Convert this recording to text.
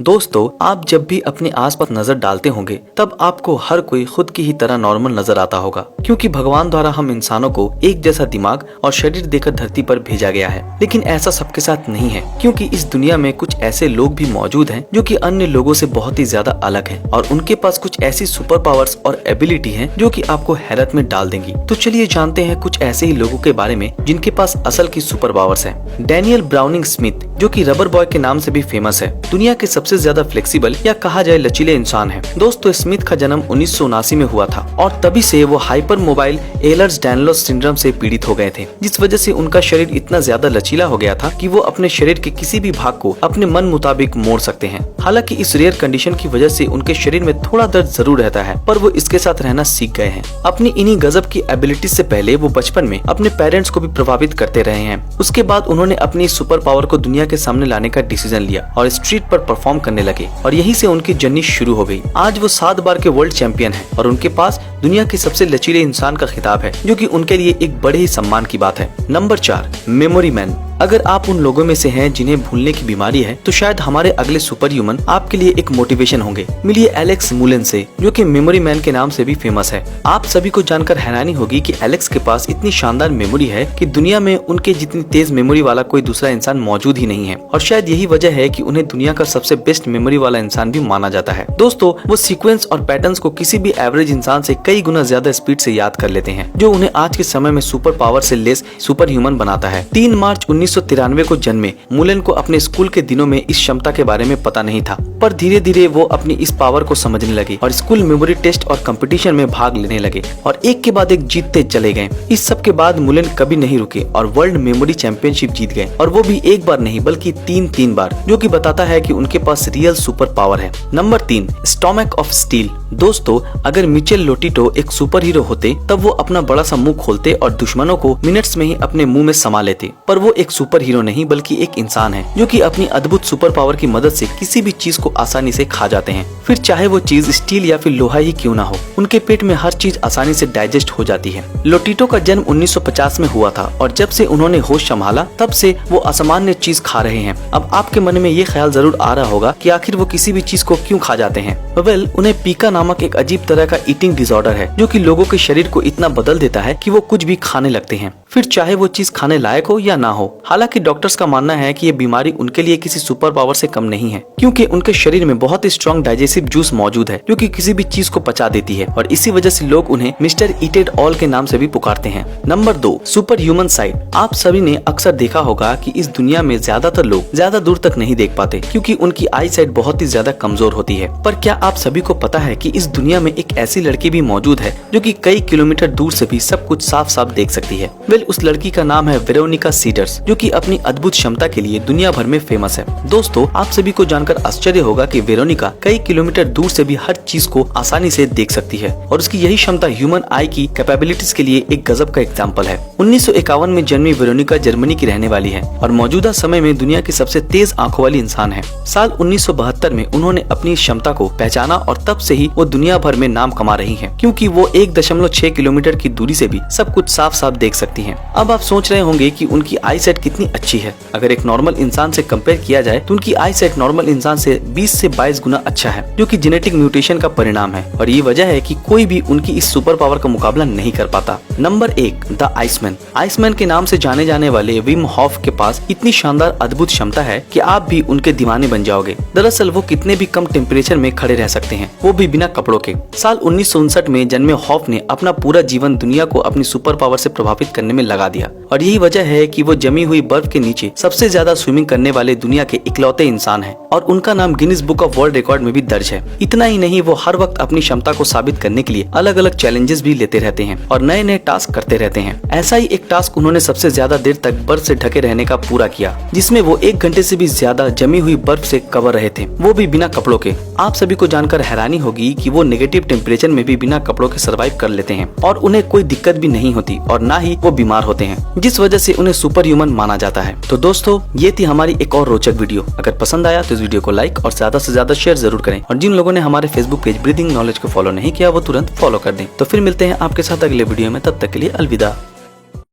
दोस्तों, आप जब भी अपने आसपास नजर डालते होंगे तब आपको हर कोई खुद की ही तरह नॉर्मल नजर आता होगा, क्योंकि भगवान द्वारा हम इंसानों को एक जैसा दिमाग और शरीर देकर धरती पर भेजा गया है। लेकिन ऐसा सबके साथ नहीं है, क्योंकि इस दुनिया में कुछ ऐसे लोग भी मौजूद हैं जो कि अन्य लोगों से बहुत ही ज्यादा अलग हैं और उनके पास कुछ ऐसी सुपर पावर्स और एबिलिटी है जो कि आपको हैरत में डाल देंगी। तो चलिए जानते हैं कुछ ऐसे ही लोगों के बारे में जिनके पास असल की सुपर पावर्स है। डैनियल ब्राउनिंग स्मिथ, जो कि रबर बॉय के नाम से भी फेमस है, दुनिया के सबसे ज्यादा फ्लेक्सिबल या कहा जाए लचीले इंसान है। दोस्तों, स्मिथ का जन्म 1979 में हुआ था और तभी से वो हाइपर मोबाइल एलर्स-डायनलोस सिंड्रोम से पीड़ित हो गए थे, जिस वजह से उनका शरीर इतना ज्यादा लचीला हो गया था कि वो अपने शरीर के किसी भी भाग को अपने मन मुताबिक मोड़ सकते हैं। हालांकि इस रेयर कंडीशन की वजह से उनके शरीर में थोड़ा दर्द जरूर रहता है, पर वो इसके साथ रहना सीख गए हैं। अपनी इन्हीं गजब की एबिलिटी से पहले वो बचपन में अपने पेरेंट्स को भी प्रभावित करते रहे हैं। उसके बाद उन्होंने अपनी सुपर पावर को दुनिया के सामने लाने का डिसीजन लिया और स्ट्रीट पर परफॉर्म करने लगे और यहीं से उनकी जर्नी शुरू हो गई। आज वो 7 बार के वर्ल्ड चैंपियन हैं और उनके पास दुनिया के सबसे लचीले इंसान का खिताब है, जो कि उनके लिए एक बड़े ही सम्मान की बात है। Number 4, memory man. अगर आप उन लोगों में से हैं जिन्हें भूलने की बीमारी है, तो शायद हमारे अगले सुपर ह्यूमन आपके लिए एक मोटिवेशन होंगे। मिलिए एलेक्स मुलेन से, जो कि मेमोरी मैन के नाम से भी फेमस है। आप सभी को जानकर हैरानी होगी कि एलेक्स के पास इतनी शानदार मेमोरी है कि दुनिया में उनके जितनी तेज मेमोरी वाला कोई दूसरा इंसान मौजूद ही नहीं है और शायद यही वजह है कि उन्हें दुनिया का सबसे बेस्ट मेमोरी वाला इंसान भी माना जाता है। दोस्तों, वो सीक्वेंस और पैटर्न्स को किसी भी एवरेज इंसान से कई गुना ज्यादा स्पीड से याद कर लेते हैं, जो उन्हें आज के समय में सुपर पावर से लेस सुपर ह्यूमन बनाता है। 3 मार्च 1993 को जन्मे मुलेन को अपने स्कूल के दिनों में इस क्षमता के बारे में पता नहीं था, पर धीरे धीरे वो अपनी इस पावर को समझने लगे और स्कूल मेमोरी टेस्ट और कंपटीशन में भाग लेने लगे और एक के बाद एक जीतते चले गए। इस सब के बाद मुलेन कभी नहीं रुके और वर्ल्ड मेमोरी चैंपियनशिप जीत गए, और वो भी एक बार नहीं बल्कि 3 बार, जो कि बताता है कि उनके पास रियल सुपर पावर है। Number 3, stomach of steel. दोस्तों, अगर मिचेल लोटिटो एक सुपर हीरो होते तब वो अपना बड़ा सा मुंह खोलते और दुश्मनों को मिनट्स में ही अपने मुंह में समा लेते, पर वो एक सुपर हीरो नहीं बल्कि एक इंसान है जो कि अपनी अद्भुत सुपर पावर की मदद से किसी भी चीज को आसानी से खा जाते हैं, फिर चाहे वो चीज स्टील या फिर लोहा ही क्यों ना हो। उनके पेट में हर चीज आसानी से डाइजेस्ट हो जाती है। लोटिटो का जन्म 1950 में हुआ था और जब से उन्होंने होश संभाला तब से वो असामान्य चीज खा रहे हैं। अब आपके मन में ये ख्याल जरूर आ रहा होगा कि आखिर वो किसी भी चीज को क्यों खा जाते हैं। वेल, उन्हें पीका नामक एक अजीब तरह का ईटिंग डिसऑर्डर है, जो कि लोगों के शरीर को इतना बदल देता है कि वो कुछ भी खाने लगते हैं, फिर चाहे वो चीज खाने लायक हो या ना हो। हालांकि डॉक्टर्स का मानना है कि ये बीमारी उनके लिए किसी सुपर पावर से कम नहीं है, क्योंकि उनके शरीर में बहुत ही स्ट्रॉन्ग डाइजेस्टिव जूस मौजूद है जो कि किसी भी चीज को पचा देती है, और इसी वजह से लोग उन्हें मिस्टर ईटेड ऑल के नाम से भी पुकारते हैं। Number 2, super human site. आप सभी ने अक्सर देखा होगा कि इस दुनिया में ज्यादातर लोग ज्यादा दूर तक नहीं देख पाते, क्योंकि उनकी आई साइट बहुत ही ज्यादा कमजोर होती है। पर क्या आप सभी को पता है कि इस दुनिया में एक ऐसी लड़की भी मौजूद है जो कि कई किलोमीटर दूर से भी सब कुछ साफ साफ देख सकती है। वेल, उस लड़की का नाम है वेरोनिका सीडर्स, जो कि अपनी अद्भुत क्षमता के लिए दुनिया भर में फेमस है। दोस्तों, आप सभी को जानकर आश्चर्य होगा कि वेरोनिका कई किलोमीटर दूर से भी हर चीज को आसानी से देख सकती है और उसकी यही क्षमता ह्यूमन आई की कैपेबिलिटीज के लिए एक गजब का एग्जाम्पल है। 1951 में जन्मी वेरोनिका जर्मनी की रहने वाली है और मौजूदा समय में दुनिया की सबसे तेज आंखों वाली इंसान है। साल 1972 में उन्होंने अपनी क्षमता को पहचाना और तब से ही वो दुनिया भर में नाम कमा रही है, क्योंकि वो 1.6 किलोमीटर की दूरी से भी सब कुछ साफ साफ देख सकती हैं। अब आप सोच रहे होंगे कि उनकी आई साइट कितनी अच्छी है। अगर एक नॉर्मल इंसान से कंपेयर किया जाए तो उनकी आई साइट नॉर्मल इंसान से 20 से 22 गुना अच्छा है, जो कि जेनेटिक म्यूटेशन का परिणाम है, और ये वजह है कि कोई भी उनकी इस सुपर पावर का मुकाबला नहीं कर पाता। Number 1, the Iceman. आइसमैन के नाम से जाने जाने वाले विम हॉफ के पास इतनी शानदार अद्भुत क्षमता है कि आप भी उनके दीवाने बन जाओगे। दरअसल वो कितने भी कम टेम्परेचर में खड़े रह सकते हैं, वो भी बिना कपड़ों के। साल 1959 में जन्मे हॉफ ने अपना पूरा जीवन दुनिया को अपनी सुपर पावर से प्रभावित करने में लगा दिया, और यही वजह है कि वो जमी हुई बर्फ के नीचे सबसे ज्यादा स्विमिंग करने वाले दुनिया के इकलौते इंसान हैं, और उनका नाम Guinness book of world record में भी दर्ज है। इतना ही नहीं, वो हर वक्त अपनी क्षमता को साबित करने के लिए अलग अलग चैलेंजेस भी लेते रहते हैं और नए नए टास्क करते रहते हैं। ऐसा ही एक टास्क उन्होंने सबसे ज्यादा देर तक बर्फ से ढके रहने का पूरा किया, जिसमें वो 1 घंटे से भी ज्यादा जमी हुई बर्फ से कवर रहे थे, वो भी बिना कपड़ों के। आप सभी को जानकर हैरानी होगी कि वो नेगेटिव टेम्परेचर में भी बिना कपड़ों के सर्वाइव कर लेते हैं और उन्हें कोई दिक्कत भी नहीं होती और ना ही वो बीमार होते हैं, जिस वजह से उन्हें सुपर ह्यूमन माना जाता है। तो दोस्तों, ये थी हमारी एक और रोचक वीडियो। अगर पसंद आया तो इस वीडियो को लाइक और ज्यादा से ज्यादा शेयर जरूर करें, और जिन लोगों ने हमारे फेसबुक पेज ब्रीदिंग नॉलेज को फॉलो नहीं किया वो तुरंत फॉलो कर दें। तो फिर मिलते हैं आपके साथ अगले वीडियो में, तब तक के लिए अलविदा।